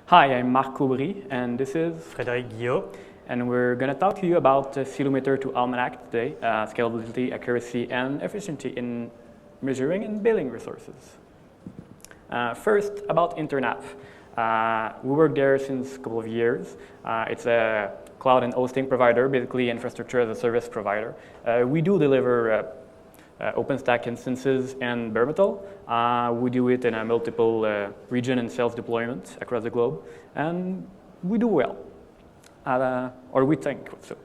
Hi, I'm Marc Aubry, and this is Frederic, Guillot. And we're going to talk to you about Ceilometer to Almanach today, scalability, accuracy, and efficiency in measuring and billing resources. First, about Internav. We work there since a couple of years. It's a cloud and hosting provider, basically infrastructure as a service provider. We do deliver OpenStack instances and bare metal. We do it in a multiple region and sales deployment across the globe, and we do well, or we think so.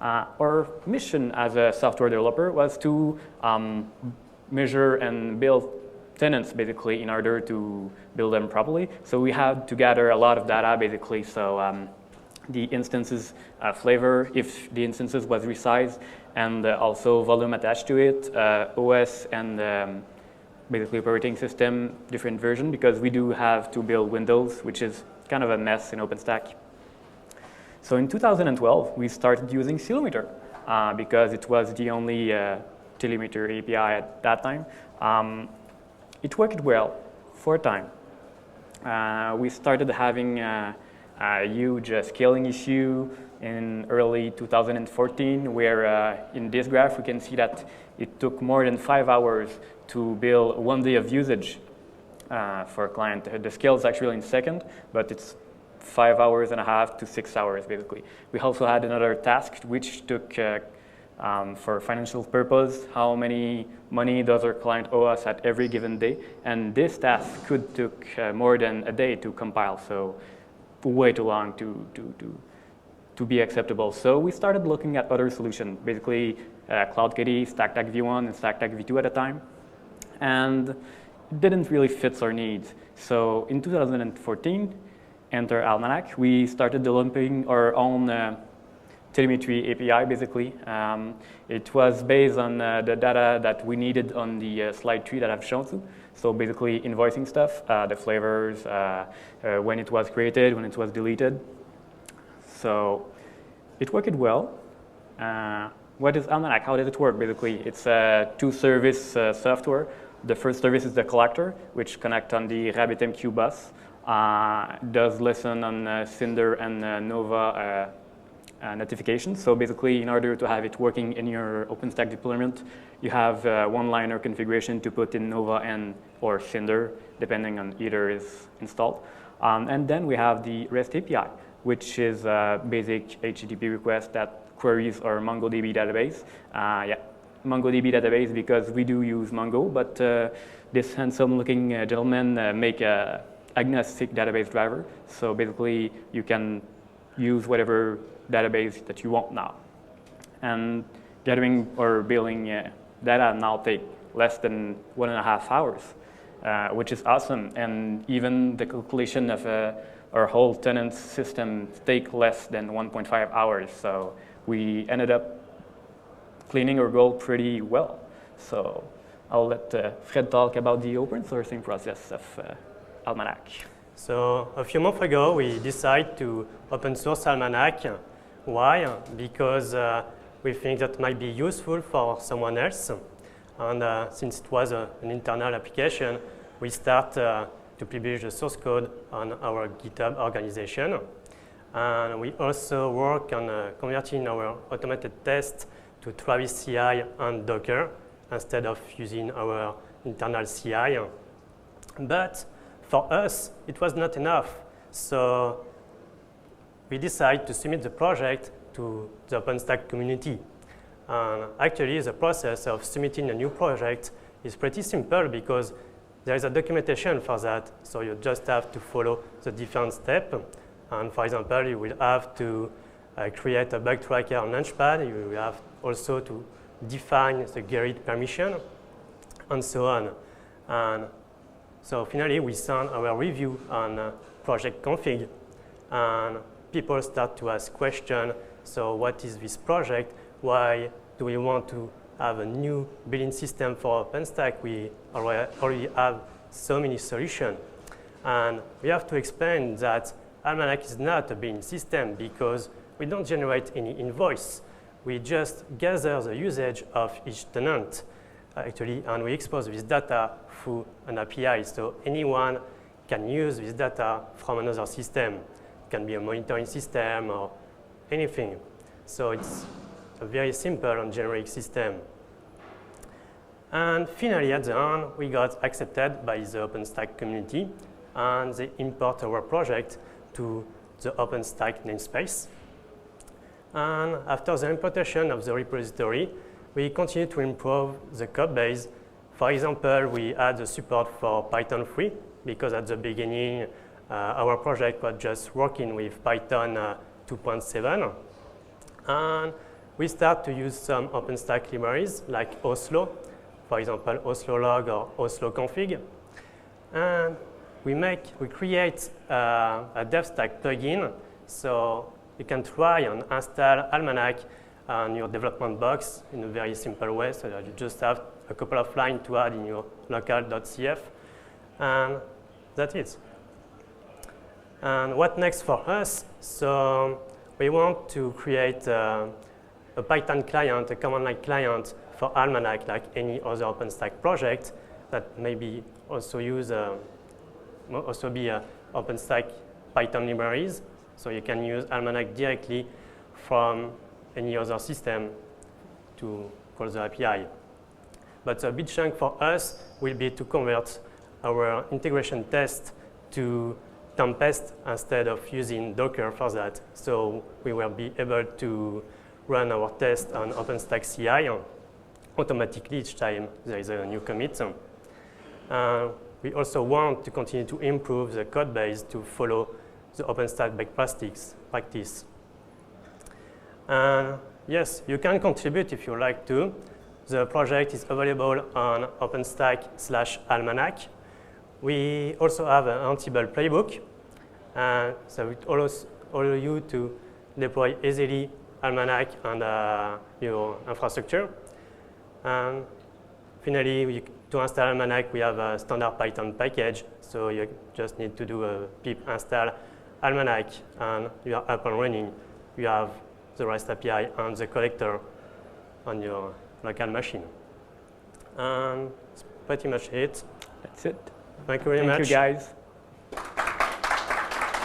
Our mission as a software developer was to measure and build tenants, basically, in order to build them properly. So we had to gather a lot of data, basically, so the instances flavor, if the instances was resized, and also volume attached to it, OS and basically operating system, different version, because we do have to build Windows, which is kind of a mess in OpenStack. So in 2012, we started using Ceilometer because it was the only telemeter API at that time. It worked well for a time. We started having a huge scaling issue in early 2014, where in this graph we can see that it took more than 5 hours to build 1 day of usage for a client. The scale is actually in second, but it's 5.5 hours to 6 hours, basically. We also had another task which took, for financial purpose, how many money does our client owe us at every given day, and this task could took more than a day to compile, so way too long to be acceptable. So we started looking at other solutions, basically CloudKitty, StackTack V1, and StackTack V2 at a time, and it didn't really fit our needs. So in 2014, enter Almanach, we started developing our own telemetry API, basically. It was based on the data that we needed on the slide 3 that I've shown you. So basically invoicing stuff, the flavors, when it was created, when it was deleted. So it worked well. What is Almanach? How does it work? Basically, it's a two-service software. The first service is the collector, which connects on the RabbitMQ bus. Does listen on Cinder and Nova notifications. So basically, in order to have it working in your OpenStack deployment, you have one-liner configuration to put in Nova and or Cinder, depending on either is installed. And then we have the REST API, which is a basic HTTP request that queries our MongoDB database. MongoDB database because we do use Mongo, but this handsome-looking gentleman make a agnostic database driver. So basically, you can use whatever database that you want now. And gathering or billing data now take less than 1.5 hours, which is awesome. And even the calculation of our whole tenant system take less than 1.5 hours. So we ended up cleaning our goal pretty well. So I'll let Fred talk about the open sourcing process of Almanach. So a few months ago, we decided to open source Almanach. Why? Because we think that might be useful for someone else. And since it was an internal application, we start to publish the source code on our GitHub organization. And we also work on converting our automated tests to Travis CI and Docker instead of using our internal CI. But for us, it was not enough. So we decided to submit the project to the OpenStack community. And actually, the process of submitting a new project is pretty simple because there is a documentation for that. So you just have to follow the different steps. And for example, you will have to create a bug tracker on Launchpad. You will have also to define the Gerrit permission, and so on. And so finally, we send our review on project config, and people start to ask questions. So what is this project? Why do we want to have a new billing system for OpenStack? We already have so many solutions. And we have to explain that Almanach is not a billing system because we don't generate any invoice. We just gather the usage of each tenant, actually, and we expose this data through an API. So anyone can use this data from another system. It can be a monitoring system or anything. So it's a very simple and generic system. And finally, at the end, we got accepted by the OpenStack community, and they import our project to the OpenStack namespace. And after the importation of the repository, we continue to improve the code base. For example, we add the support for Python 3, because at the beginning, our project was just working with Python 2.7. And we start to use some OpenStack libraries like Oslo, for example, Oslo log or Oslo config. And we create a DevStack plugin, so you can try and install Almanach on your development box in a very simple way, so that you just have a couple of lines to add in your local.cf, and that's it. And what next for us? So we want to create a Python client, a command line client for Almanach, like any other OpenStack project that maybe also use OpenStack Python libraries. So you can use Almanach directly from any other system to call the API. But a big chunk for us will be to convert our integration test to Tempest instead of using Docker for that. So we will be able to run our test on OpenStack CI automatically each time there is a new commit. We also want to continue to improve the code base to follow the OpenStack best practice. Yes, you can contribute if you like to. The project is available on OpenStack/Almanach. We also have an Ansible playbook, so it allows you to deploy easily Almanach on your infrastructure. And finally, to install Almanach, we have a standard Python package, so you just need to do a pip install Almanach, and you are up and running. You have the REST API and the collector on your local machine. And that's pretty much it. That's it. Thank you very much. Thank you, guys.